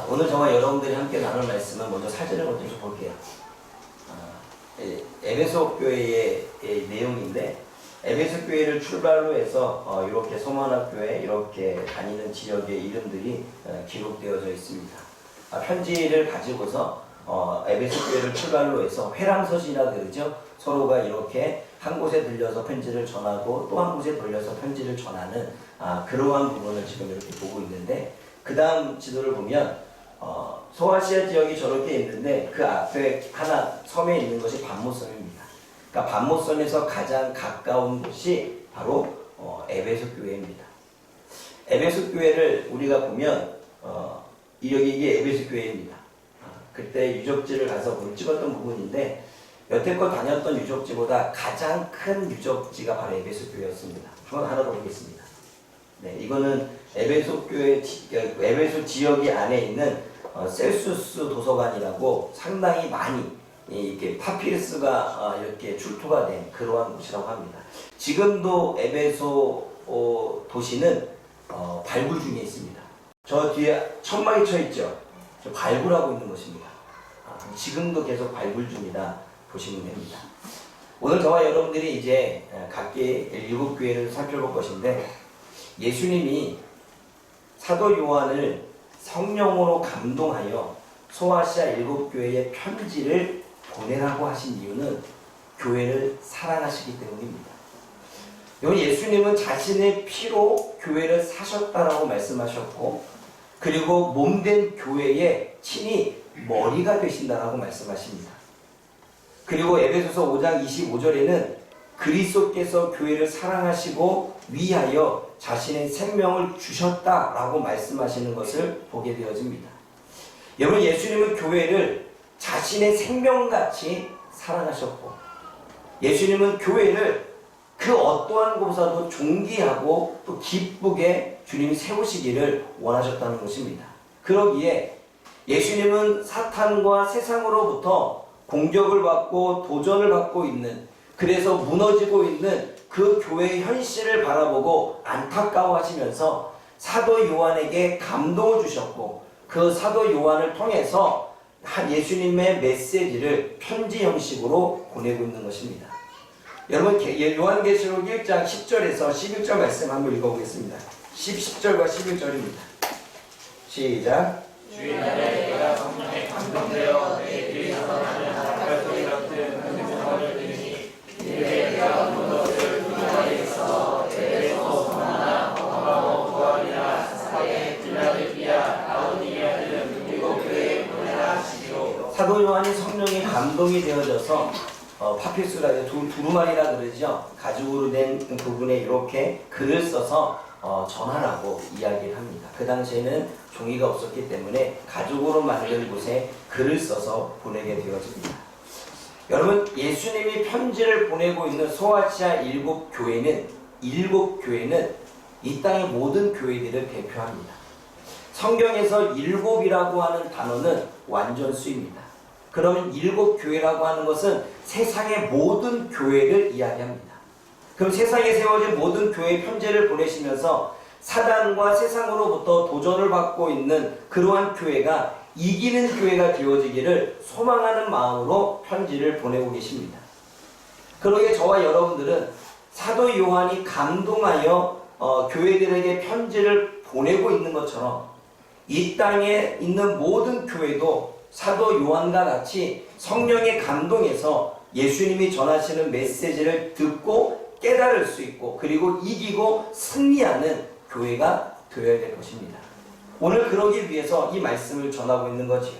오늘 저와 여러분들이 함께 나눌 말씀은 먼저 사진을 먼저 좀 볼게요. 에베소 교회의 내용인데, 에베소 교회를 출발로 해서 이렇게 소만학교에 이렇게 다니는 지역의 이름들이 기록되어져 있습니다. 편지를 가지고서 에베소 교회를 출발로 해서 회람서신이라 그러죠. 서로가 이렇게 한 곳에 들려서 편지를 전하고 또 한 곳에 돌려서 편지를 전하는 그러한 부분을 지금 이렇게 보고 있는데, 그 다음 지도를 보면 소아시아 지역이 저렇게 있는데 그 앞에 하나 섬에 있는 것이 반모섬입니다. 그러니까 반모섬에서 가장 가까운 곳이 바로 에베소 교회입니다. 에베소 교회를 우리가 보면 이게 에베소 교회입니다. 그때 유적지를 가서 찍었던 부분인데, 여태껏 다녔던 유적지보다 가장 큰 유적지가 바로 에베소 교회였습니다. 한번 하나 더 보겠습니다. 네, 이거는 에베소 교회, 에베소 지역이 안에 있는 셀수스 도서관이라고 상당히 많이 이렇게 파피루스가 이렇게 출토가 된 그러한 곳이라고 합니다. 지금도 에베소 도시는 발굴 중에 있습니다. 저 뒤에 천막이 쳐 있죠. 저 발굴하고 있는 것입니다. 지금도 계속 발굴 중이다 보시면 됩니다. 오늘 저와 여러분들이 이제 각기 7교회를 살펴볼 것인데, 예수님이 사도 요한을 성령으로 감동하여 소아시아 7교회에 편지를 보내라고 하신 이유는 교회를 사랑하시기 때문입니다. 여러분, 예수님은 자신의 피로 교회를 사셨다라고 말씀하셨고, 그리고 몸된 교회의 친히 머리가 되신다라고 말씀하십니다. 그리고 에베소서 5장 25절에는 그리스도께서 교회를 사랑하시고 위하여 자신의 생명을 주셨다라고 말씀하시는 것을 보게 되어집니다. 여러분, 예수님은 교회를 자신의 생명같이 사랑하셨고, 예수님은 교회를 그 어떠한 곳보다도 존귀하고 또 기쁘게 주님이 세우시기를 원하셨다는 것입니다. 그러기에 예수님은 사탄과 세상으로부터 공격을 받고 도전을 받고 있는, 그래서 무너지고 있는 그 교회의 현실을 바라보고 안타까워하시면서 사도 요한에게 감동을 주셨고, 그 사도 요한을 통해서 예수님의 메시지를 편지 형식으로 보내고 있는 것입니다. 여러분, 요한계시록 1장 10절에서 11절 말씀 한번 읽어보겠습니다. 10절과 11절입니다. 시작. 주의 날에 내가 성령에 감동되어 내 귀에서 나는 닭갈 소리 같은 큰 소리를 들으니, 이르되 내가 본 것을 분야에서 에베소, 스무나, 버가모, 두아리나, 사사에, 필라델피아, 라오디게아 등 7교회에 보내라 하시기로. 사도 요한이 성령에 감동이 되어져서 파피루스라 두루마리라 그러죠. 가죽으로 된 부분에 이렇게 글을 써서 전하라고 이야기를 합니다. 그 당시에는 종이가 없었기 때문에 가죽으로 만든 곳에 글을 써서 보내게 되어집니다. 여러분, 예수님이 편지를 보내고 있는 소아시아 7교회는 이 땅의 모든 교회들을 대표합니다. 성경에서 7이라고 하는 단어는 완전수입니다. 그러면 7교회라고 하는 것은 세상의 모든 교회를 이야기합니다. 그럼 세상에 세워진 모든 교회에 편지를 보내시면서 사단과 세상으로부터 도전을 받고 있는 그러한 교회가 이기는 교회가 되어지기를 소망하는 마음으로 편지를 보내고 계십니다. 그러기에 저와 여러분들은 사도 요한이 감동하여 교회들에게 편지를 보내고 있는 것처럼 이 땅에 있는 모든 교회도 사도 요한과 같이 성령의 감동에서 예수님이 전하시는 메시지를 듣고 깨달을 수 있고, 그리고 이기고 승리하는 교회가 되어야 될 것입니다. 오늘 그러기 위해서 이 말씀을 전하고 있는 거지요.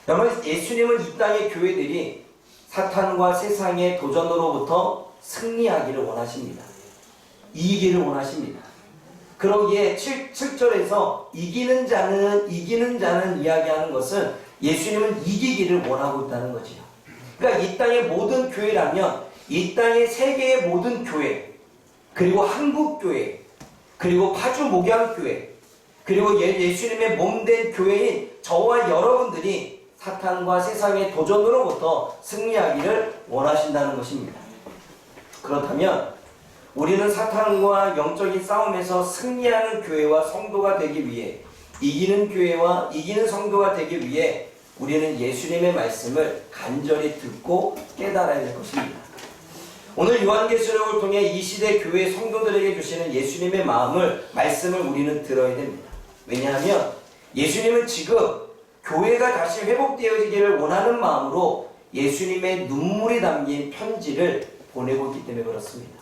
여러분, 예수님은 이 땅의 교회들이 사탄과 세상의 도전으로부터 승리하기를 원하십니다. 이기기를 원하십니다. 그러기에 7절에서 이기는 자는 이야기하는 것은 예수님은 이기기를 원하고 있다는 거지요. 그러니까 이 땅의 모든 교회라면 이 땅의 세계의 모든 교회, 그리고 한국교회, 그리고 파주 목양교회, 그리고 예수님의 몸된 교회인 저와 여러분들이 사탄과 세상의 도전으로부터 승리하기를 원하신다는 것입니다. 그렇다면 우리는 사탄과 영적인 싸움에서 승리하는 교회와 성도가 되기 위해 이기는 교회와 이기는 성도가 되기 위해 우리는 예수님의 말씀을 간절히 듣고 깨달아야 될 것입니다. 오늘 요한계시록을 통해 이 시대 교회 성도들에게 주시는 예수님의 말씀을 우리는 들어야 됩니다. 왜냐하면 예수님은 지금 교회가 다시 회복되어지기를 원하는 마음으로 예수님의 눈물이 담긴 편지를 보내고 있기 때문에 그렇습니다.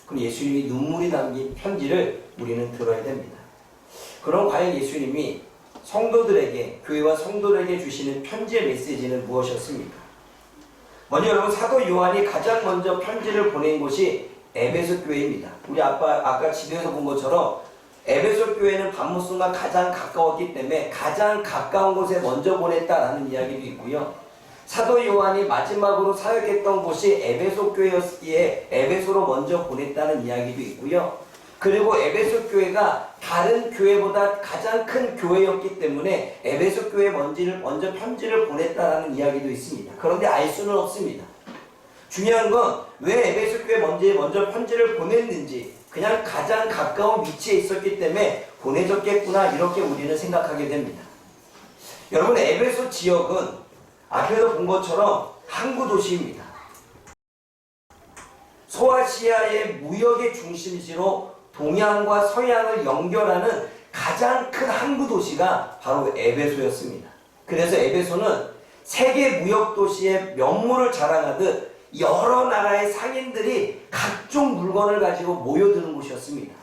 그럼 예수님이 눈물이 담긴 편지를 우리는 들어야 됩니다. 그럼 과연 예수님이 성도들에게, 교회와 성도들에게 주시는 편지의 메시지는 무엇이었습니까? 먼저 여러분, 사도 요한이 가장 먼저 편지를 보낸 곳이 에베소 교회입니다. 우리 아까 지도에서 본 것처럼 에베소 교회는 반모순과 가장 가까웠기 때문에 가장 가까운 곳에 먼저 보냈다라는 이야기도 있고요. 사도 요한이 마지막으로 사역했던 곳이 에베소 교회였기에 에베소로 먼저 보냈다는 이야기도 있고요. 그리고 에베소 교회가 다른 교회보다 가장 큰 교회였기 때문에 에베소 교회에 먼저 편지를 보냈다라는 이야기도 있습니다. 그런데 알 수는 없습니다. 중요한 건 왜 에베소 교회에 먼저 편지를 보냈는지, 그냥 가장 가까운 위치에 있었기 때문에 보내졌겠구나, 이렇게 우리는 생각하게 됩니다. 여러분, 에베소 지역은 앞에서 본 것처럼 항구 도시입니다. 소아시아의 무역의 중심지로 동양과 서양을 연결하는 가장 큰 항구 도시가 바로 에베소였습니다. 그래서 에베소는 세계 무역 도시의 면모를 자랑하듯 여러 나라의 상인들이 각종 물건을 가지고 모여드는 곳이었습니다.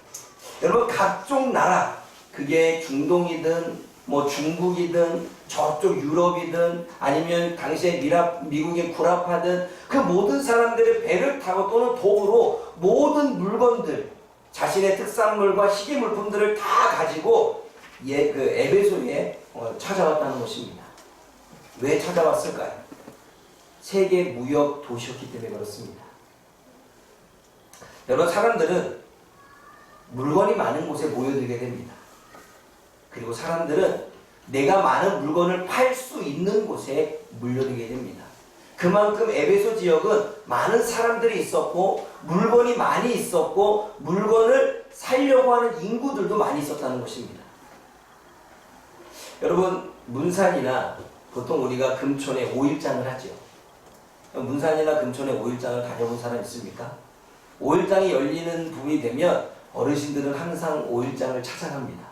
여러분, 각종 나라, 그게 중동이든 중국이든 저쪽 유럽이든 아니면 당시에 미국의 구라파든 그 모든 사람들의 배를 타고 또는 도구로 모든 물건들, 자신의 특산물과 희귀물품들을 다 가지고 그 에베소에 찾아왔다는 것입니다. 왜 찾아왔을까요? 세계 무역 도시였기 때문에 그렇습니다. 여러분, 사람들은 물건이 많은 곳에 모여들게 됩니다. 그리고 사람들은 내가 많은 물건을 팔 수 있는 곳에 몰려들게 됩니다. 그만큼 에베소 지역은 많은 사람들이 있었고 물건이 많이 있었고 물건을 사려고 하는 인구들도 많이 있었다는 것입니다. 여러분, 문산이나 보통 우리가 금촌에 5일장을 하죠. 문산이나 금촌에 5일장을 다녀본 사람 있습니까? 5일장이 열리는 부분이 되면 어르신들은 항상 5일장을 찾아갑니다.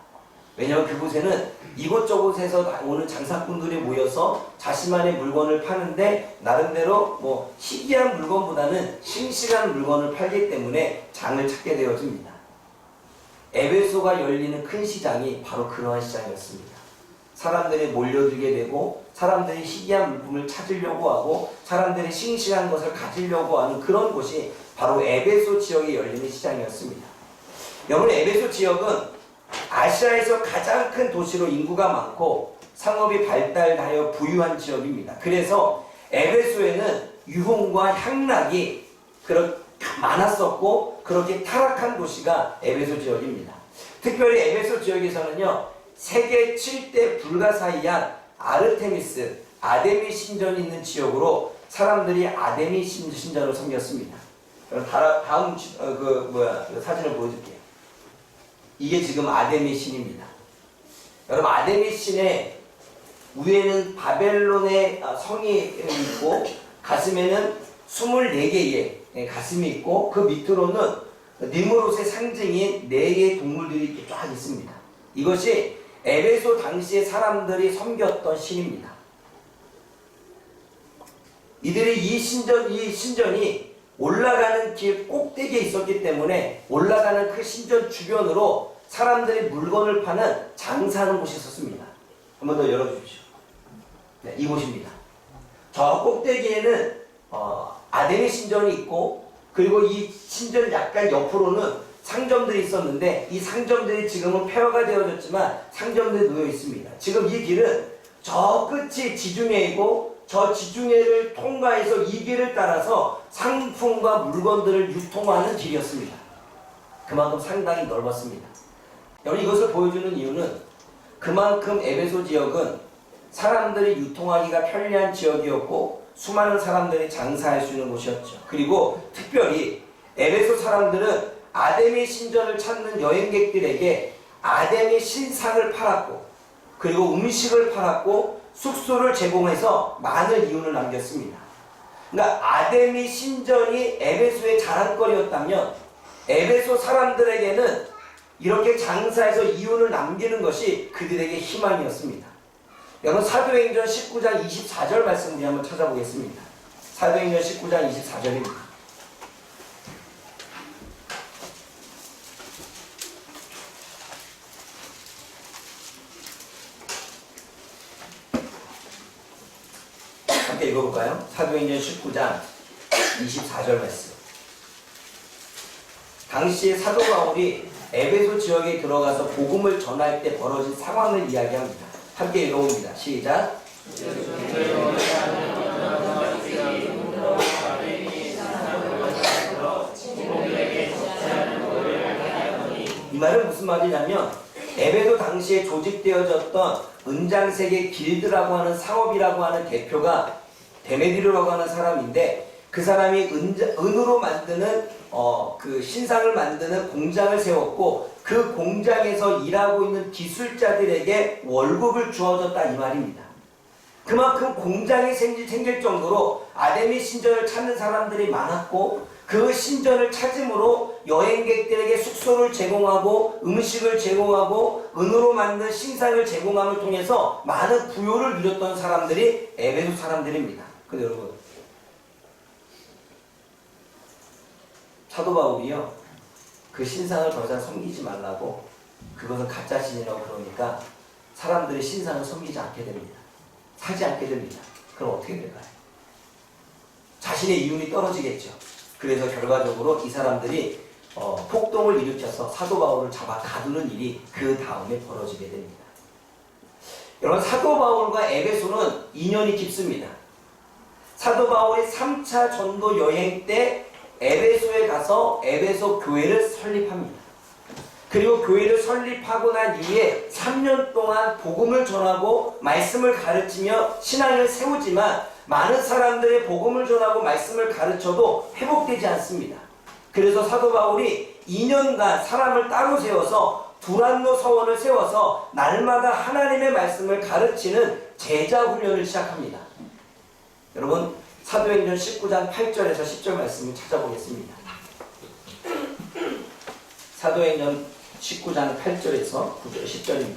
왜냐하면 그곳에는 이곳저곳에서 오는 장사꾼들이 모여서 자신만의 물건을 파는데 나름대로 희귀한 물건보다는 싱싱한 물건을 팔기 때문에 장을 찾게 되어집니다. 에베소가 열리는 큰 시장이 바로 그러한 시장이었습니다. 사람들이 몰려들게 되고 사람들이 희귀한 물품을 찾으려고 하고 사람들이 싱싱한 것을 가지려고 하는 그런 곳이 바로 에베소 지역에 열리는 시장이었습니다. 여러분, 에베소 지역은 아시아에서 가장 큰 도시로 인구가 많고 상업이 발달하여 부유한 지역입니다. 그래서 에베소에는 유흥과 향락이 많았었고 그렇게 타락한 도시가 에베소 지역입니다. 특별히 에베소 지역에서는요, 세계 7대 불가사의한 아르테미스, 아데미 신전이 있는 지역으로 사람들이 아데미 신전을 섬겼습니다. 다음 사진을 보여줄게요. 이게 지금 아데미 신입니다. 여러분, 아데미 신의 위에는 바벨론의 성이 있고 가슴에는 24개의 가슴이 있고 그 밑으로는 니무롯의 상징인 4개의 동물들이 쫙 있습니다. 이것이 에베소 당시의 사람들이 섬겼던 신입니다. 이들이 이 신전이 올라가는 길 꼭대기에 있었기 때문에 올라가는 그 신전 주변으로 사람들이 물건을 파는 장사하는 곳이 있었습니다. 한 번 더 열어주십시오. 네, 이곳입니다. 저 꼭대기에는 아데미 신전이 있고 그리고 이 신전 약간 옆으로는 상점들이 있었는데 이 상점들이 지금은 폐허가 되어졌지만 상점들이 놓여 있습니다. 지금 이 길은 저 끝이 지중해이고 저 지중해를 통과해서 이 길을 따라서 상품과 물건들을 유통하는 길이었습니다. 그만큼 상당히 넓었습니다. 여러분, 이것을 보여주는 이유는 그만큼 에베소 지역은 사람들이 유통하기가 편리한 지역이었고 수많은 사람들이 장사할 수 있는 곳이었죠. 그리고 특별히 에베소 사람들은 아데미 신전을 찾는 여행객들에게 아데미 신상을 팔았고 그리고 음식을 팔았고 숙소를 제공해서 많은 이윤을 남겼습니다. 그러니까 아데미 신전이 에베소의 자랑거리였다면 에베소 사람들에게는 이렇게 장사해서 이윤을 남기는 것이 그들에게 희망이었습니다. 여러분 사도행전 19장 24절 말씀 우리 한번 찾아보겠습니다. 사도행전 19장 24절입니다. 함께 읽어볼까요? 사도행전 19장 24절 말씀. 당시에 사도 바울이 에베소 지역에 들어가서 복음을 전할 때 벌어진 상황을 이야기합니다. 함께 읽어봅니다. 시작. 이 말은 무슨 말이냐면 에베소 당시에 조직되어졌던 은장색의 길드라고 하는 상업이라고 하는 대표가 데메디르라고 하는 사람인데 그 사람이 은으로 만드는 그 신상을 만드는 공장을 세웠고 그 공장에서 일하고 있는 기술자들에게 월급을 주어졌다 이 말입니다. 그만큼 공장이 생길 정도로 아데미 신전을 찾는 사람들이 많았고 그 신전을 찾음으로 여행객들에게 숙소를 제공하고 음식을 제공하고 은으로 만든 신상을 제공함을 통해서 많은 부요를 누렸던 사람들이 에베소 사람들입니다. 근데 여러분 사도 바울이요 그 신상을 더 이상 섬기지 말라고 그것은 가짜 신이라고 그러니까 사람들이 신상을 섬기지 않게 됩니다. 사지 않게 됩니다. 그럼 어떻게 될까요? 자신의 이윤이 떨어지겠죠. 그래서 결과적으로 이 사람들이 폭동을 일으켜서 사도 바울을 잡아 가두는 일이 그 다음에 벌어지게 됩니다. 여러분 사도 바울과 에베소는 인연이 깊습니다. 사도 바울이 3차 전도 여행 때 에베소에 가서 에베소 교회를 설립합니다. 그리고 교회를 설립하고 난 이후에 3년 동안 복음을 전하고 말씀을 가르치며 신앙을 세우지만 많은 사람들의 복음을 전하고 말씀을 가르쳐도 회복되지 않습니다. 그래서 사도 바울이 2년간 사람을 따로 세워서 두란노 서원을 세워서 날마다 하나님의 말씀을 가르치는 제자 훈련을 시작합니다. 여러분 사도행전 19장 8절에서 10절 말씀을 찾아보겠습니다. 사도행전 19장 8절에서 9절 10절입니다.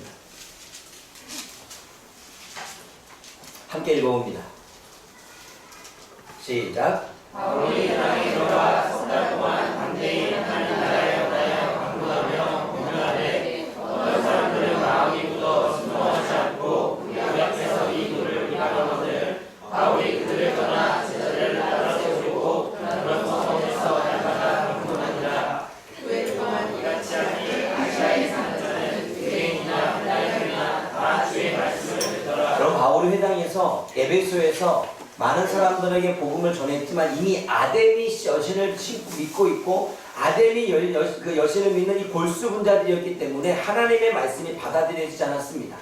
함께 읽어봅니다. 시작. 바울이 땅에 들어가 석 달 동안 담대히 하나님 나라에 관하여 강구하며 공면하되 어떤 사람들은 마음이 굳어 순종하지 않고 우리 앞에서 이 도를 일하거늘 바울이 그들을 떠나 제자들을 따라 세우고 그런 성에서 날마다 강구하니라. 교회 동안 이같이 하니 아시아에 사는 자는 유대인이나 헬라인이나 다 주의 말씀을 듣더라. 그럼 바울이 회당에서 에베소에서 많은 사람들에게 복음을 전했지만 이미 아데미 여신을 믿고 있고 아데미 여신을 믿는 이 골수분자들이었기 때문에 하나님의 말씀이 받아들여지지 않았습니다.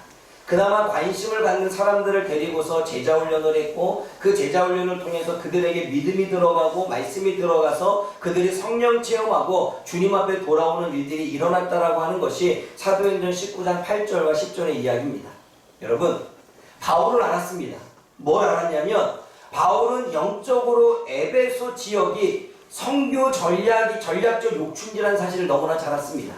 그나마 관심을 갖는 사람들을 데리고서 제자훈련을 했고 그 제자훈련을 통해서 그들에게 믿음이 들어가고 말씀이 들어가서 그들이 성령 체험하고 주님 앞에 돌아오는 일들이 일어났다라고 하는 것이 사도행전 19장 8절과 10절의 이야기입니다. 여러분 바울은 알았습니다. 뭘 알았냐면 바울은 영적으로 에베소 지역이 선교 전략적 욕충지라는 사실을 너무나 잘 알았습니다.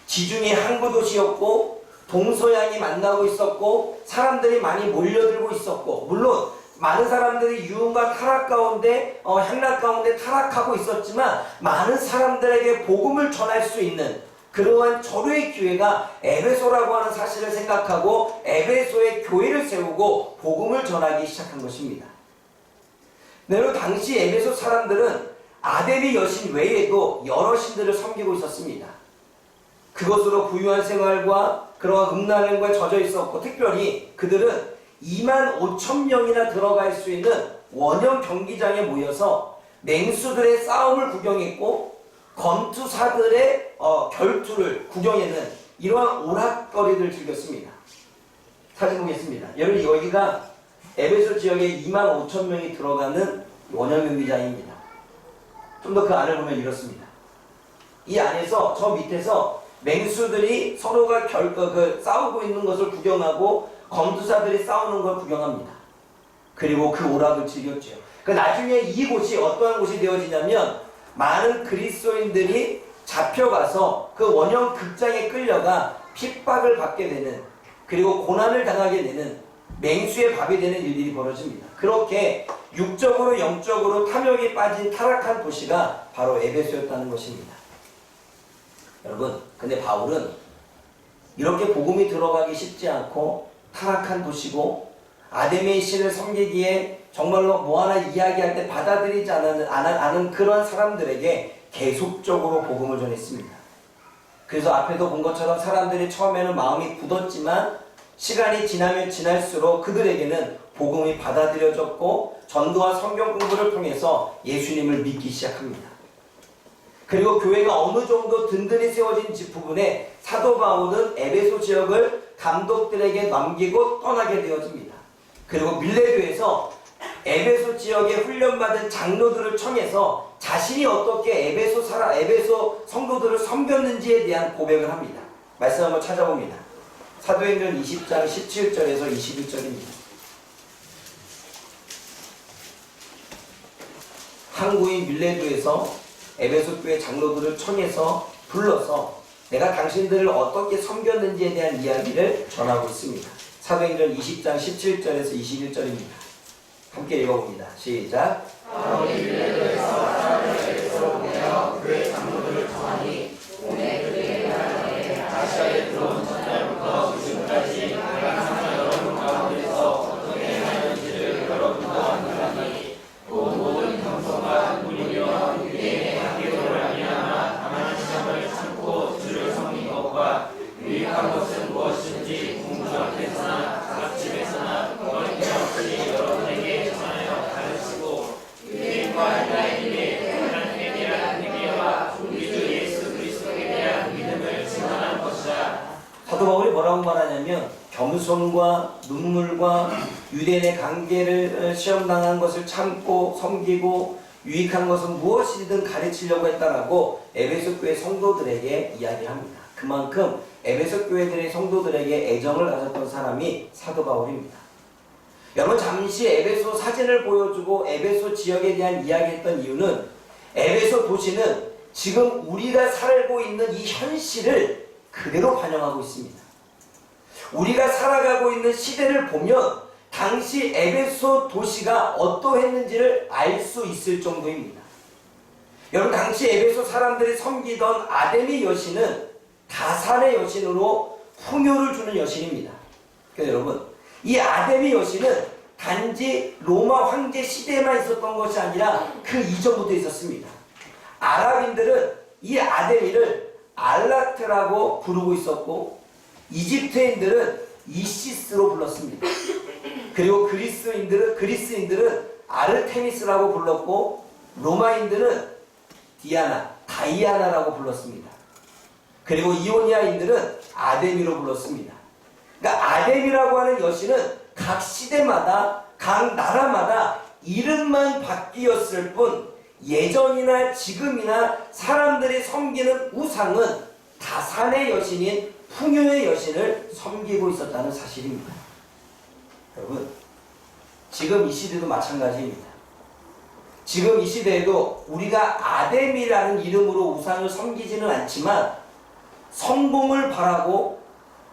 지중해 항구 도시였고 동서양이 만나고 있었고 사람들이 많이 몰려들고 있었고 물론 많은 사람들이 유흥과 타락 가운데 향락 가운데 타락하고 있었지만 많은 사람들에게 복음을 전할 수 있는 그러한 절호의 기회가 에베소라고 하는 사실을 생각하고 에베소에 교회를 세우고 복음을 전하기 시작한 것입니다. 여러분 당시 에베소 사람들은 아데미 여신 외에도 여러 신들을 섬기고 있었습니다. 그것으로 부유한 생활과 그러한 음란행과에 젖어 있었고 특별히 그들은 25,000명이나 들어갈 수 있는 원형 경기장에 모여서 맹수들의 싸움을 구경했고 검투사들의 결투를 구경했는 이러한 오락거리를 즐겼습니다. 사진 보겠습니다. 여러분 여기가 에베소 지역에 25,000명이 들어가는 원형 경기장입니다. 좀 더 그 안을 보면 이렇습니다. 이 안에서 저 밑에서 맹수들이 서로가 싸우고 있는 것을 구경하고 검투사들이 싸우는 걸 구경합니다. 그리고 그 오락을 즐겼죠. 나중에 이곳이 어떠한 곳이 되어지냐면 많은 그리스도인들이 잡혀가서 그 원형 극장에 끌려가 핍박을 받게 되는, 그리고 고난을 당하게 되는, 맹수의 밥이 되는 일들이 벌어집니다. 그렇게 육적으로 영적으로 탐욕에 빠진 타락한 도시가 바로 에베소였다는 것입니다. 여러분, 근데 바울은 이렇게 복음이 들어가기 쉽지 않고 타락한 도시고 아담의 신을 섬기기에 정말로 뭐 하나 이야기할 때 받아들이지 않은 그런 사람들에게 계속적으로 복음을 전했습니다. 그래서 앞에도 본 것처럼 사람들이 처음에는 마음이 굳었지만 시간이 지나면 지날수록 그들에게는 복음이 받아들여졌고 전도와 성경 공부를 통해서 예수님을 믿기 시작합니다. 그리고 교회가 어느 정도 든든히 세워진 부분에 사도 바울은 에베소 지역을 감독들에게 넘기고 떠나게 되어집니다. 그리고 밀레교에서 에베소 지역에 훈련받은 장로들을 청해서 자신이 어떻게 에베소 성도들을 섬겼는지에 대한 고백을 합니다. 말씀 한번 찾아봅니다. 사도행전 20장 17절에서 21절입니다. 항구인 밀레도에서 에베소 교회 장로들을 청해서 불러서 내가 당신들을 어떻게 섬겼는지에 대한 이야기를 전하고 있습니다. 사도행전 20장 17절에서 21절입니다. 함께 읽어봅니다. 시작. 바울이 밀레도에서 사람들에게서 보내어 교회 장로들을 청하니 오늘 그들의 나라에 아시아에 들어온 첫날부터 지금까지 내가 항상 여러분 가운데서 어떻게 행하는지를 여러분과 안다니 또 모든 겸손과 눈물이며 유대인의 학교를 아니하나 다만 시험을 참고 주를 섬긴 것과 유익한 것은 무엇인지 공주 앞에서나 각집에서나 거짓없이 여러분에게 전하여 가르치고 유대인과 헬라인에게 하나님에 대한 회개와 우리 주 예수 그리스도에 대한 믿음을 증언한 것이다. 사도 바울이 뭐라고 말하냐면 겸손과 눈물과 유대인의 관계를 시험당한 것을 참고 섬기고 유익한 것은 무엇이든 가르치려고 했다라고 에베소 교회 성도들에게 이야기합니다. 그만큼 에베소 교회들의 성도들에게 애정을 가졌던 사람이 사도 바울입니다. 여러분, 잠시 에베소 사진을 보여주고 에베소 지역에 대한 이야기했던 이유는 에베소 도시는 지금 우리가 살고 있는 이 현실을 그대로 반영하고 있습니다. 우리가 살아가고 있는 시대를 보면 당시 에베소 도시가 어떠했는지를 알 수 있을 정도입니다. 여러분, 당시 에베소 사람들이 섬기던 아데미 여신은 다산의 여신으로 풍요를 주는 여신입니다. 그래서 여러분, 이 아데미 여신은 단지 로마 황제 시대에만 있었던 것이 아니라 그 이전부터 있었습니다. 아랍인들은 이 아데미를 알라트라고 부르고 있었고 이집트인들은 이시스로 불렀습니다. 그리고 그리스인들은 아르테미스라고 불렀고 로마인들은 다이아나라고 불렀습니다. 그리고 이오니아인들은 아데미로 불렀습니다. 그러니까 아데미라고 하는 여신은 각 시대마다 각 나라마다 이름만 바뀌었을 뿐 예전이나 지금이나 사람들이 섬기는 우상은 다산의 여신인 풍요의 여신을 섬기고 있었다는 사실입니다. 여러분, 지금 이 시대도 마찬가지입니다. 지금 이 시대에도 우리가 아데미라는 이름으로 우상을 섬기지는 않지만 성공을 바라고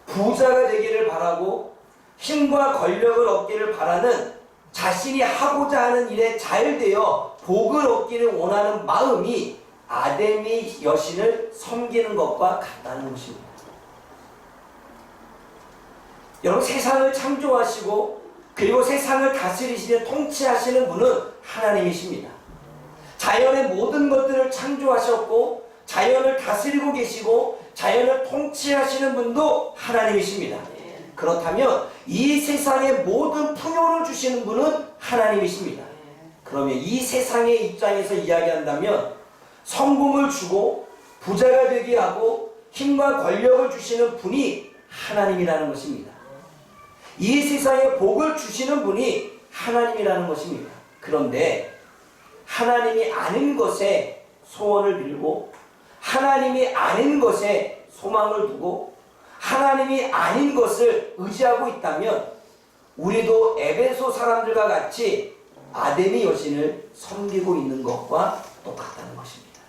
부자가 되기를 바라고 힘과 권력을 얻기를 바라는 자신이 하고자 하는 일에 잘 되어 복을 얻기를 원하는 마음이 아데미 여신을 섬기는 것과 같다는 것입니다. 여러분, 세상을 창조하시고 그리고 세상을 다스리시며 통치하시는 분은 하나님이십니다. 자연의 모든 것들을 창조하셨고 자연을 다스리고 계시고 자연을 통치하시는 분도 하나님이십니다. 그렇다면 이 세상의 모든 풍요를 주시는 분은 하나님이십니다. 그러면 이 세상의 입장에서 이야기한다면 성공을 주고 부자가 되게 하고 힘과 권력을 주시는 분이 하나님이라는 것입니다. 이 세상에 복을 주시는 분이 하나님이라는 것입니다. 그런데 하나님이 아는 것에 소원을 빌고 하나님이 아는 것에 소망을 두고 하나님이 아닌 것을 의지하고 있다면 우리도 에베소 사람들과 같이 아데미 여신을 섬기고 있는 것과 똑같다는 것입니다.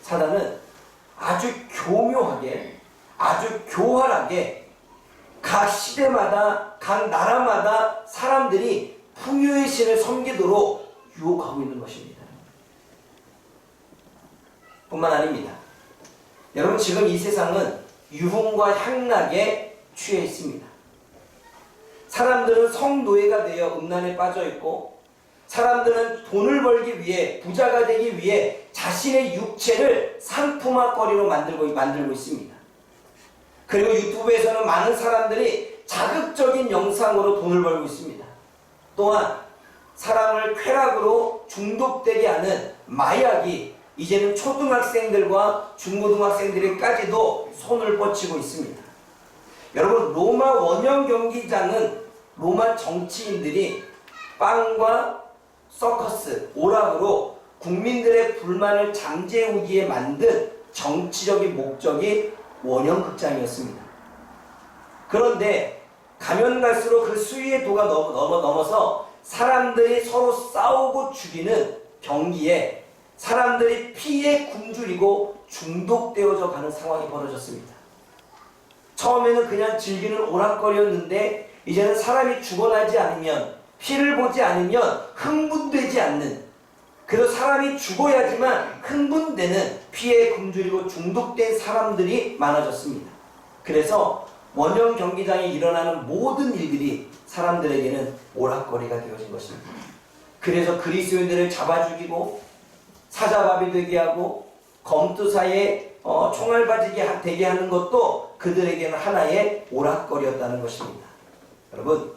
사단은 아주 교묘하게, 아주 교활하게 각 시대마다, 각 나라마다 사람들이 풍요의 신을 섬기도록 유혹하고 있는 것입니다. 뿐만 아닙니다. 여러분, 지금 이 세상은 유흥과 향락에 취해 있습니다. 사람들은 성노예가 되어 음란에 빠져 있고, 사람들은 돈을 벌기 위해, 부자가 되기 위해 자신의 육체를 상품화거리로 만들고 있습니다. 그리고 유튜브에서는 많은 사람들이 자극적인 영상으로 돈을 벌고 있습니다. 또한 사람을 쾌락으로 중독되게 하는 마약이 이제는 초등학생들과 중고등학생들에까지도 손을 뻗치고 있습니다. 여러분, 로마 원형 경기장은 로마 정치인들이 빵과 서커스, 오락으로 국민들의 불만을 잠재우기에 만든 정치적인 목적이 원형 극장이었습니다. 그런데 가면 갈수록 그 수위의 도가 넘어서 사람들이 서로 싸우고 죽이는 경기에 사람들이 피에 굶주리고 중독되어져 가는 상황이 벌어졌습니다. 처음에는 그냥 즐기는 오락거리였는데 이제는 사람이 죽어나지 않으면, 피를 보지 않으면 흥분되지 않는, 그리고 사람이 죽어야지만 흥분되는 피에 굶주리고 중독된 사람들이 많아졌습니다. 그래서 원형 경기장에 일어나는 모든 일들이 사람들에게는 오락거리가 되어진 것입니다. 그래서 그리스도인들을 잡아 죽이고 사자밥이 되게 하고 검투사에 총알바지게 되게 하는 것도 그들에게는 하나의 오락거리였다는 것입니다. 여러분,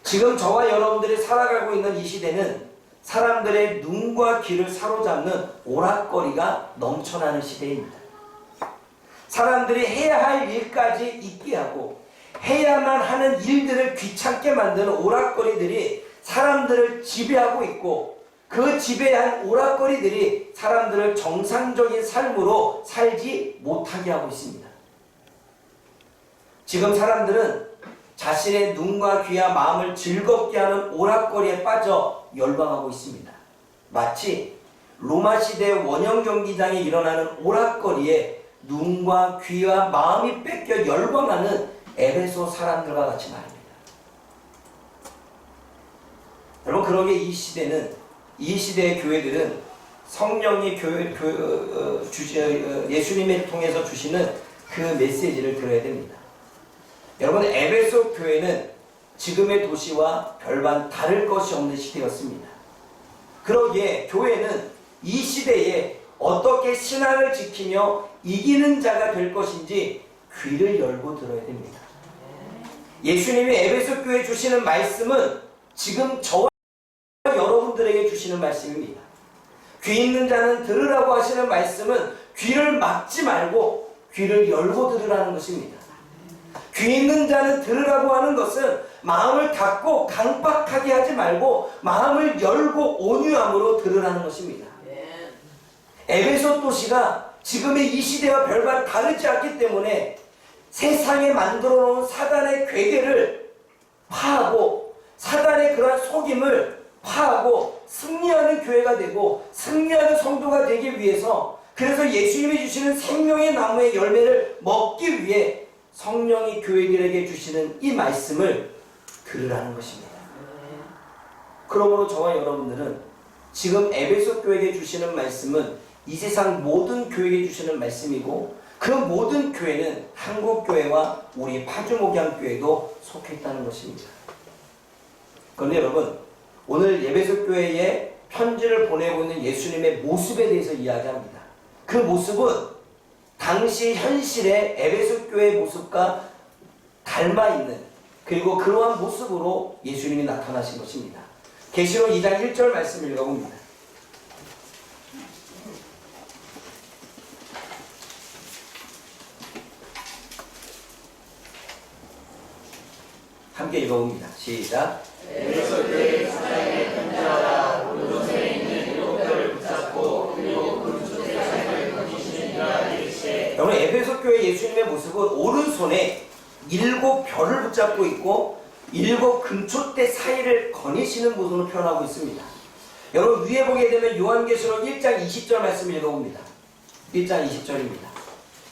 지금 저와 여러분들이 살아가고 있는 이 시대는 사람들의 눈과 귀를 사로잡는 오락거리가 넘쳐나는 시대입니다. 사람들이 해야 할 일까지 잊게 하고 해야만 하는 일들을 귀찮게 만드는 오락거리들이 사람들을 지배하고 있고, 그 지배한 오락거리들이 사람들을 정상적인 삶으로 살지 못하게 하고 있습니다. 지금 사람들은 자신의 눈과 귀와 마음을 즐겁게 하는 오락거리에 빠져 열광하고 있습니다. 마치 로마 시대 원형 경기장에 일어나는 오락거리에 눈과 귀와 마음이 뺏겨 열광하는 에베소 사람들과 같이 말입니다. 여러분, 그러게 이 시대의 교회들은 성령이 예수님을 통해서 주시는 그 메시지를 들어야 됩니다. 여러분, 에베소 교회는 지금의 도시와 별반 다를 것이 없는 시대였습니다. 그러기에 교회는 이 시대에 어떻게 신앙을 지키며 이기는 자가 될 것인지 귀를 열고 들어야 됩니다. 예수님이 에베소 교회에 주시는 말씀은 지금 저와 여러분들에게 주시는 말씀입니다. 귀 있는 자는 들으라고 하시는 말씀은 귀를 막지 말고 귀를 열고 들으라는 것입니다. 귀 있는 자는 들으라고 하는 것은 마음을 닫고 강박하게 하지 말고 마음을 열고 온유함으로 들으라는 것입니다. 에베소 도시가 지금의 이 시대와 별반 다르지 않기 때문에 세상에 만들어 놓은 사단의 괴계를 파하고 사단의 그러한 속임을 파하고 승리하는 교회가 되고 승리하는 성도가 되기 위해서, 그래서 예수님이 주시는 생명의 나무의 열매를 먹기 위해 성령이 교회들에게 주시는 이 말씀을 들으라는 것입니다. 그러므로 저와 여러분들은 지금 에베소 교회에게 주시는 말씀은 이 세상 모든 교회에게 주시는 말씀이고, 그 모든 교회는 한국교회와 우리 파주목양교회도 속해 있다는 것입니다. 그런데 여러분, 오늘 에베소 교회에 편지를 보내고 있는 예수님의 모습에 대해서 이야기합니다. 그 모습은 당시 현실의 에베소 교회의 모습과 닮아있는, 그리고 그러한 모습으로 예수님이 나타나신 것입니다. 계시록 2장 1절 말씀 읽어봅니다. 함께 읽어봅니다. 시작. 에베소 교회 사장의 편지하라. 오른손에 있는 일곱 별을 붙잡고 그리고 그 주택 삶을 거두시는 이라 이르시되. 여러분, 에베소 교회 예수님의 모습은 오른손에 7 별을 붙잡고 있고 7 금초대 사이를 거니시는 모습으로 표현하고 있습니다. 여러분 위에 보게 되면 요한계시록 1장 20절 말씀을 읽어봅니다. 1장 20절입니다.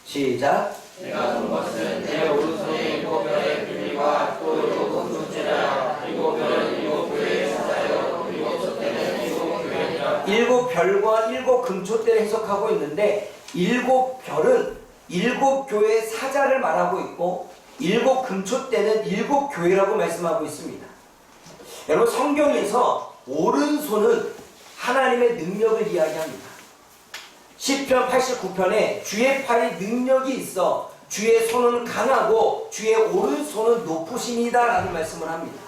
시작. 내가 본 것은 내 오른손에 7 별의 비밀과 또 7 금초대라. 7 별은 7 교회의 사자요 7 촛대는 7 교회니라. 7 별과 7 금초대를 해석하고 있는데 7 별은 7 교회의 사자를 말하고 있고 7 금초대는 7 교회라고 말씀하고 있습니다. 여러분 성경에서 오른손은 하나님의 능력을 이야기합니다. 시편 89편에 주의 팔이 능력이 있어 주의 손은 강하고 주의 오른손은 높으시니다 라는 말씀을 합니다.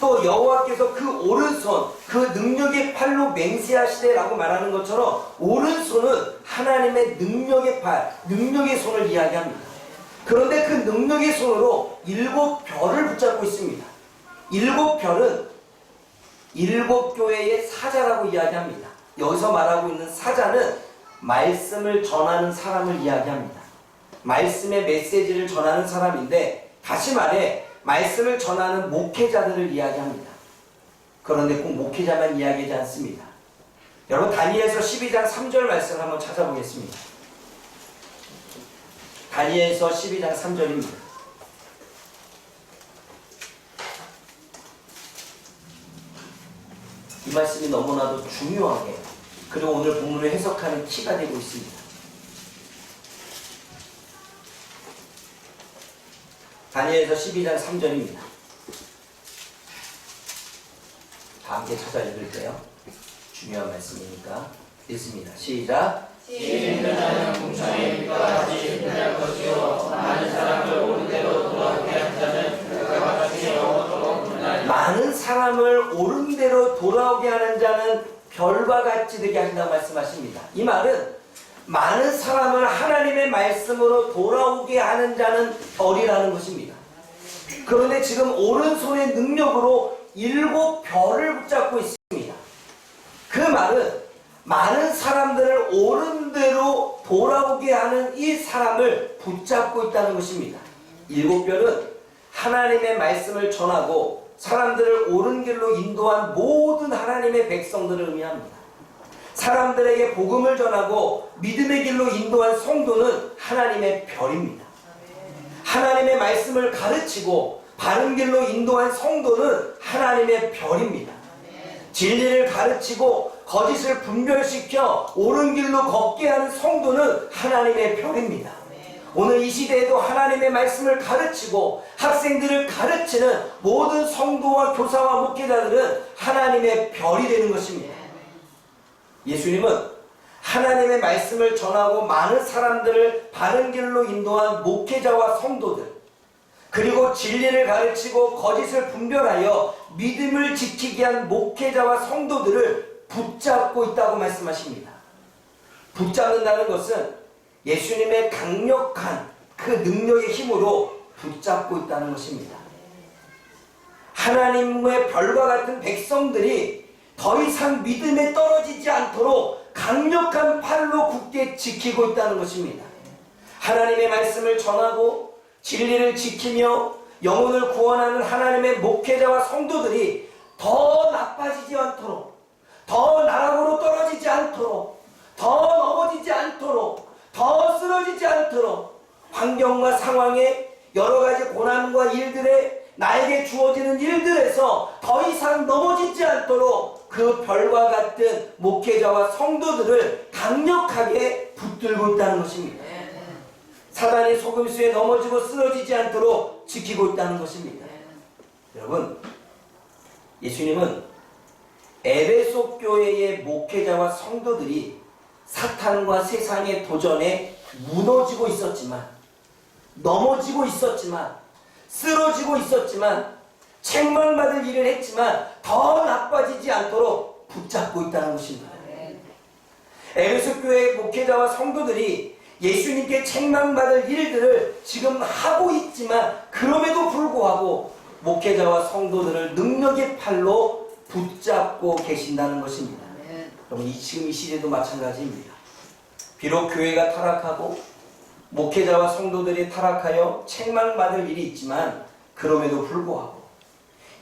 또 여호와께서 그 오른손, 그 능력의 팔로 맹세하시되라고 말하는 것처럼 오른손은 하나님의 능력의 팔, 능력의 손을 이야기합니다. 그런데 그 능력의 손으로 7 별을 붙잡고 있습니다. 7 별은 7 교회의 사자라고 이야기합니다. 여기서 말하고 있는 사자는 말씀을 전하는 사람을 이야기합니다. 말씀의 메시지를 전하는 사람인데 다시 말해 말씀을 전하는 목회자들을 이야기합니다. 그런데 꼭 목회자만 이야기하지 않습니다. 여러분 다니엘서 12장 3절 말씀을 한번 찾아보겠습니다. 다니엘서 12장 3절입니다. 이 말씀이 너무나도 중요하게 그리고 오늘 본문을 해석하는 키가 되고 있습니다. 다니엘서 12장 3절입니다. 다 함께 찾아 읽을게요. 중요한 말씀이니까 읽습니다. 시작. 시인들은 궁창의 빛과 같이 빛날 것이요 많은 사람을 옳은 대로 돌아오게 한 자는 그가 같이 영원토록 빛나리라. 많은 사람을 옳은 대로 돌아오게 하는 자는 별과 같이 되게 한다고 말씀하십니다. 이 말은 많은 사람을 하나님의 말씀으로 돌아오게 하는 자는 별이라는 것입니다. 그런데 지금 오른손의 능력으로 7 별을 붙잡고 있습니다. 그 말은 많은 사람들을 옳은 대로 돌아오게 하는 이 사람을 붙잡고 있다는 것입니다. 7 별은 하나님의 말씀을 전하고 사람들을 옳은 길로 인도한 모든 하나님의 백성들을 의미합니다. 사람들에게 복음을 전하고 믿음의 길로 인도한 성도는 하나님의 별입니다. 하나님의 말씀을 가르치고 바른 길로 인도한 성도는 하나님의 별입니다. 진리를 가르치고 거짓을 분별시켜 옳은 길로 걷게 하는 성도는 하나님의 별입니다. 오늘 이 시대에도 하나님의 말씀을 가르치고 학생들을 가르치는 모든 성도와 교사와 목회자들은 하나님의 별이 되는 것입니다. 예수님은 하나님의 말씀을 전하고 많은 사람들을 바른 길로 인도한 목회자와 성도들, 그리고 진리를 가르치고 거짓을 분별하여 믿음을 지키게 한 목회자와 성도들을 붙잡고 있다고 말씀하십니다. 붙잡는다는 것은 예수님의 강력한 그 능력의 힘으로 붙잡고 있다는 것입니다. 하나님의 별과 같은 백성들이 더 이상 믿음에 떨어지지 않도록 강력한 팔로 굳게 지키고 있다는 것입니다. 하나님의 말씀을 전하고 진리를 지키며 영혼을 구원하는 하나님의 목회자와 성도들이 더 나빠지지 않도록, 더 나락으로 떨어지지 않도록, 더 넘어지지 않도록, 더 쓰러지지 않도록 환경과 상황에 여러 가지 고난과 일들에 나에게 주어지는 일들에서 더 이상 넘어지지 않도록 그 별과 같은 목회자와 성도들을 강력하게 붙들고 있다는 것입니다. 사단의 속임수에 넘어지고 쓰러지지 않도록 지키고 있다는 것입니다. 여러분, 예수님은 에베소 교회의 목회자와 성도들이 사탄과 세상의 도전에 무너지고 있었지만, 넘어지고 있었지만, 쓰러지고 있었지만, 책망받을 일을 했지만 더 나빠지지 않도록 붙잡고 있다는 것입니다. 에베소 교회의 목회자와 성도들이 예수님께 책망받을 일들을 지금 하고 있지만 그럼에도 불구하고 목회자와 성도들을 능력의 팔로 붙잡고 계신다는 것입니다. 여러분, 지금 이 시대도 마찬가지입니다. 비록 교회가 타락하고 목회자와 성도들이 타락하여 책망받을 일이 있지만 그럼에도 불구하고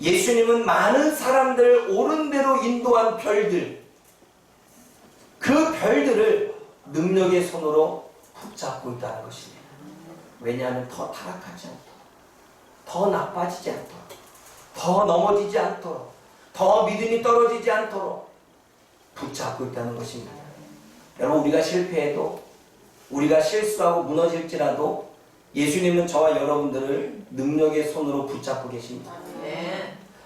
예수님은 많은 사람들을 옳은 대로 인도한 별들, 그 별들을 능력의 손으로 붙잡고 있다는 것입니다. 왜냐하면 더 타락하지 않도록, 더 나빠지지 않도록, 더 넘어지지 않도록, 더 믿음이 떨어지지 않도록 붙잡고 있다는 것입니다. 여러분, 우리가 실패해도, 우리가 실수하고 무너질지라도 예수님은 저와 여러분들을 능력의 손으로 붙잡고 계십니다.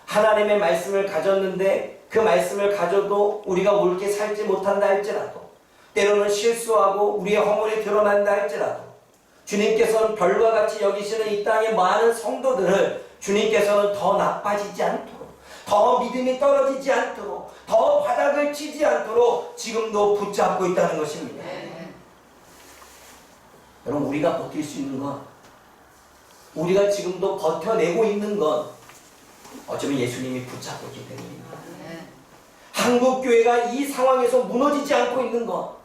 하나님의 말씀을 가졌는데 그 말씀을 가져도 우리가 옳게 살지 못한다 할지라도, 때로는 실수하고 우리의 허물이 드러난다 할지라도, 주님께서는 별과 같이 여기시는 이 땅의 많은 성도들을 주님께서는 더 나빠지지 않도록, 더 믿음이 떨어지지 않도록, 더 바닥을 치지 않도록 지금도 붙잡고 있다는 것입니다. 여러분, 우리가 버틸 수 있는 건, 우리가 지금도 버텨내고 있는 건 어쩌면 예수님이 붙잡고 있기 때문입니다. 한국교회가 이 상황에서 무너지지 않고 있는 것,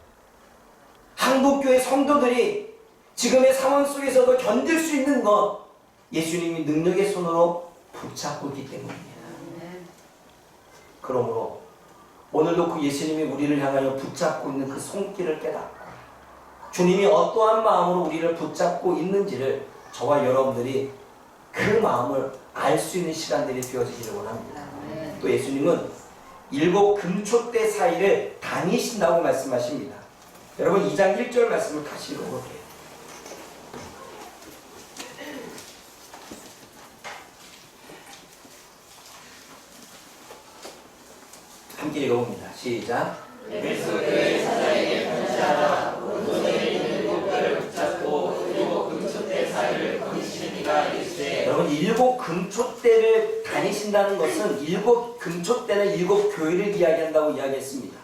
한국교회 성도들이 지금의 상황 속에서도 견딜 수 있는 것, 예수님이 능력의 손으로 붙잡고 있기 때문입니다. 그러므로 오늘도 그 예수님이 우리를 향하여 붙잡고 있는 그 손길을 깨닫고 주님이 어떠한 마음으로 우리를 붙잡고 있는지를 저와 여러분들이 그 마음을 알 수 있는 시간들이 되어지기를 원합니다. 또 예수님은 7 금초대 사이를 다니신다고 말씀하십니다. 여러분, 2장 1절 말씀을 다시 읽어볼게요. 함께 읽어봅니다. 시작. 에베소 교회 사자에게 편지하라. 오른손에 있는 7별을 붙잡고 7 금초대 사이를 거니시는 이가 일세. 여러분, 7 금초대를 다니신다는 것은 7 금초대는 7 교회를 이야기한다고 이야기했습니다.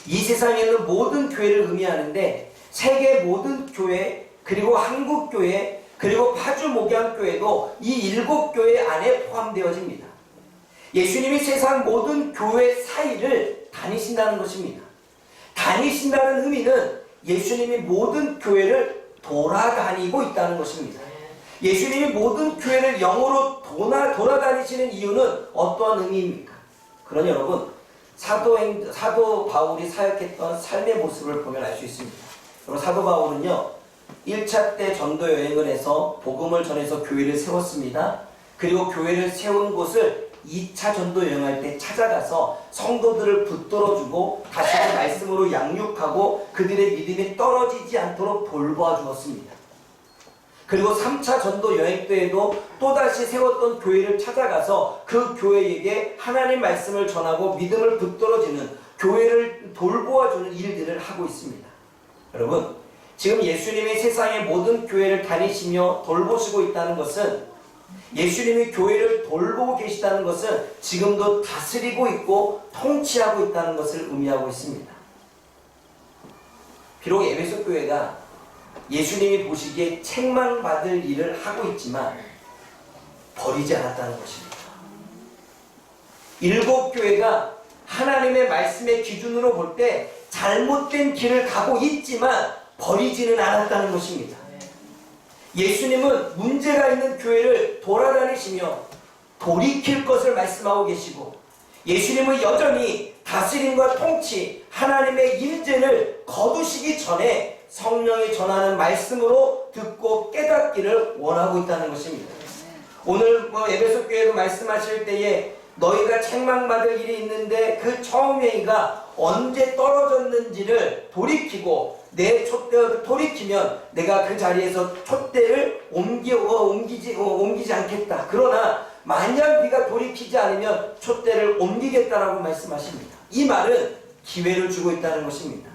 이 세상에 있는 모든 교회를 의미하는데 세계 모든 교회, 그리고 한국교회, 그리고 파주 목양교회도 이 7 교회 안에 포함되어집니다. 예수님이 세상 모든 교회 사이를 다니신다는 것입니다. 다니신다는 의미는 예수님이 모든 교회를 돌아다니고 있다는 것입니다. 예수님이 모든 교회를 영으로 돌아다니시는 이유는 어떠한 의미입니까? 그러니 여러분, 사도 바울이 사역했던 삶의 모습을 보면 알 수 있습니다. 그리고 사도 바울은요, 1차 때 전도 여행을 해서 복음을 전해서 교회를 세웠습니다. 그리고 교회를 세운 곳을 2차 전도 여행할 때 찾아가서 성도들을 붙들어주고 다시 그 말씀으로 양육하고 그들의 믿음이 떨어지지 않도록 돌보아 주었습니다. 그리고 3차 전도 여행 때에도 또다시 세웠던 교회를 찾아가서 그 교회에게 하나님 말씀을 전하고 믿음을 붙들어주는, 교회를 돌보아주는 일들을 하고 있습니다. 여러분, 지금 예수님이 세상의 모든 교회를 다니시며 돌보시고 있다는 것은, 예수님이 교회를 돌보고 계시다는 것은 지금도 다스리고 있고 통치하고 있다는 것을 의미하고 있습니다. 비록 에베소 교회가 예수님이 보시기에 책망받을 일을 하고 있지만 버리지 않았다는 것입니다. 7 교회가 하나님의 말씀의 기준으로 볼 때 잘못된 길을 가고 있지만 버리지는 않았다는 것입니다. 예수님은 문제가 있는 교회를 돌아다니시며 돌이킬 것을 말씀하고 계시고, 예수님은 여전히 다스림과 통치, 하나님의 임재를 거두시기 전에 성령이 전하는 말씀으로 듣고 깨닫기를 원하고 있다는 것입니다. 오늘 에베소 교회도 말씀하실 때에 너희가 책망받을 일이 있는데 그 처음에가 언제 떨어졌는지를 돌이키고 내 촛대를 돌이키면 내가 그 자리에서 촛대를 옮기지 않겠다. 그러나 만약 네가 돌이키지 않으면 촛대를 옮기겠다라고 말씀하십니다. 이 말은 기회를 주고 있다는 것입니다.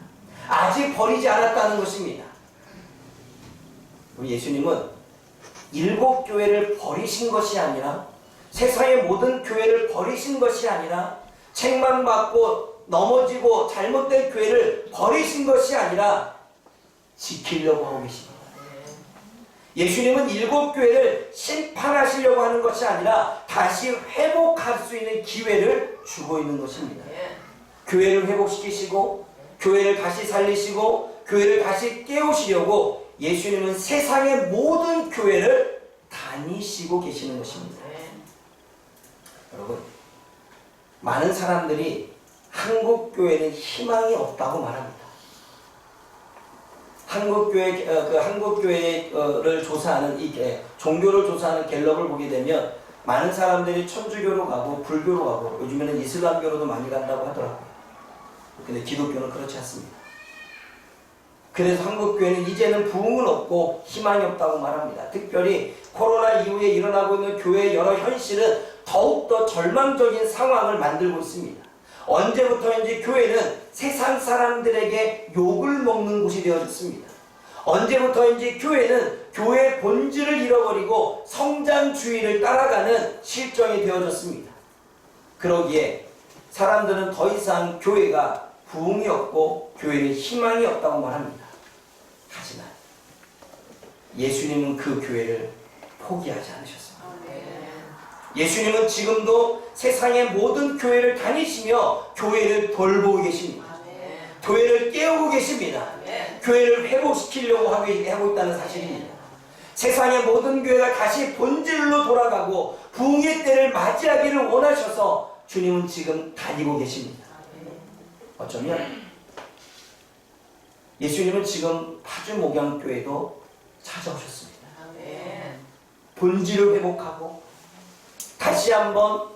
아직 버리지 않았다는 것입니다. 예수님은 7 교회를 버리신 것이 아니라, 세상의 모든 교회를 버리신 것이 아니라, 책망받고 넘어지고 잘못된 교회를 버리신 것이 아니라 지키려고 하고 계십니다. 예수님은 7 교회를 심판하시려고 하는 것이 아니라 다시 회복할 수 있는 기회를 주고 있는 것입니다. 교회를 회복시키시고 교회를 다시 살리시고 교회를 다시 깨우시려고 예수님은 세상의 모든 교회를 다니시고 계시는 것입니다. 여러분, 많은 사람들이 한국 교회는 희망이 없다고 말합니다. 한국 교회를 조사하는 종교를 조사하는 갤럽을 보게 되면 많은 사람들이 천주교로 가고 불교로 가고 요즘에는 이슬람교로도 많이 간다고 하더라고요. 근데 기독교는 그렇지 않습니다. 그래서 한국 교회는 이제는 부흥은 없고 희망이 없다고 말합니다. 특별히 코로나 이후에 일어나고 있는 교회의 여러 현실은 더욱더 절망적인 상황을 만들고 있습니다. 언제부터인지 교회는 세상 사람들에게 욕을 먹는 곳이 되어졌습니다. 언제부터인지 교회는 교회의 본질을 잃어버리고 성장주의를 따라가는 실정이 되어졌습니다. 그러기에 사람들은 더 이상 교회가 부흥이 없고 교회는 희망이 없다고 말합니다. 하지만 예수님은 그 교회를 포기하지 않으셨습니다. 예수님은 지금도 세상의 모든 교회를 다니시며 교회를 돌보고 계십니다. 교회를 깨우고 계십니다. 교회를 회복시키려고 하고 있다는 사실입니다. 세상의 모든 교회가 다시 본질로 돌아가고 부흥의 때를 맞이하기를 원하셔서 주님은 지금 다니고 계십니다. 어쩌면 예수님은 지금 파주 목양교회도 찾아오셨습니다. 본질을 회복하고 다시 한번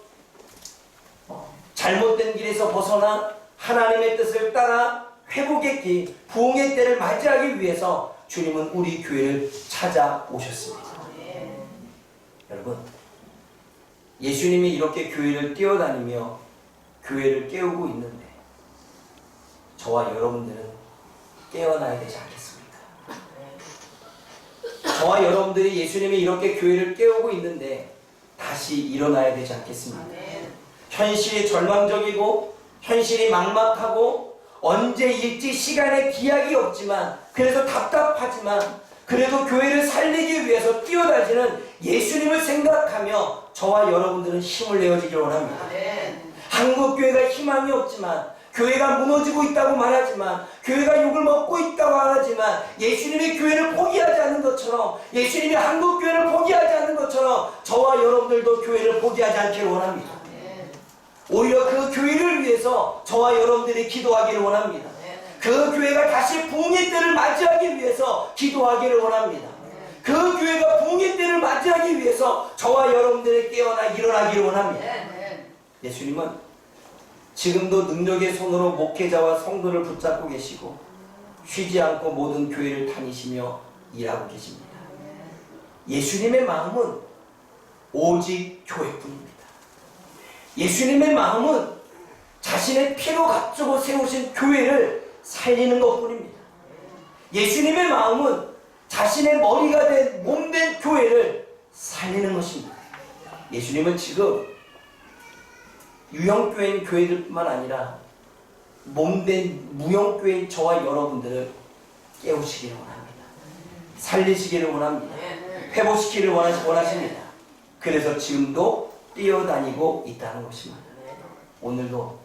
잘못된 길에서 벗어나 하나님의 뜻을 따라 회복의 길, 부흥의 때를 맞이하기 위해서 주님은 우리 교회를 찾아오셨습니다. 여러분, 예수님이 이렇게 교회를 뛰어다니며 교회를 깨우고 있는데 저와 여러분들은 깨어나야 되지 않겠습니까? 저와 여러분들이 예수님이 이렇게 교회를 깨우고 있는데 다시 일어나야 되지 않겠습니까? 현실이 절망적이고 현실이 막막하고 언제 일지 시간에 기약이 없지만 그래서 답답하지만 그래도 교회를 살리기 위해서 뛰어다니는 예수님을 생각하며 저와 여러분들은 힘을 내어지길 원합니다. 한국교회가 희망이 없지만 교회가 무너지고 있다고 말하지만 교회가 욕을 먹고 있다고 말하지만 예수님이 교회를 포기하지 않는 것처럼 예수님이 한국교회를 포기하지 않는 것처럼 저와 여러분들도 교회를 포기하지 않기를 원합니다. 오히려 그 교회를 위해서 저와 여러분들이 기도하기를 원합니다. 그 교회가 다시 부흥의 때를 맞이하기 위해서 기도하기를 원합니다. 그 교회가 부흥의 때를 맞이하기 위해서 저와 여러분들이 깨어나 일어나기를 원합니다. 예수님은 지금도 능력의 손으로 목회자와 성도를 붙잡고 계시고 쉬지 않고 모든 교회를 다니시며 일하고 계십니다. 예수님의 마음은 오직 교회뿐입니다. 예수님의 마음은 자신의 피로 갖추고 세우신 교회를 살리는 것뿐입니다. 예수님의 마음은 자신의 머리가 된 몸된 교회를 살리는 것입니다. 예수님은 지금 유형교회인 교회들뿐만 아니라 몸된 무형교회인 저와 여러분들을 깨우시기를 원합니다. 살리시기를 원합니다. 회복시키기를 원하십니다. 그래서 지금도 뛰어다니고 있다는 것입니다. 오늘도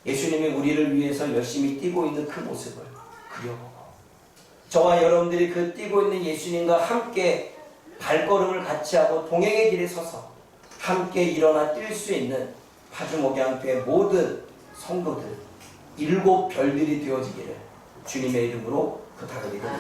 예수님이 우리를 위해서 열심히 뛰고 있는 그 모습을 그려보고 저와 여러분들이 그 뛰고 있는 예수님과 함께 발걸음을 같이 하고 동행의 길에 서서 함께 일어나 뛸 수 있는 파주목양교회 모든 성도들 7 별들이 되어지기를 주님의 이름으로 부탁드립니다.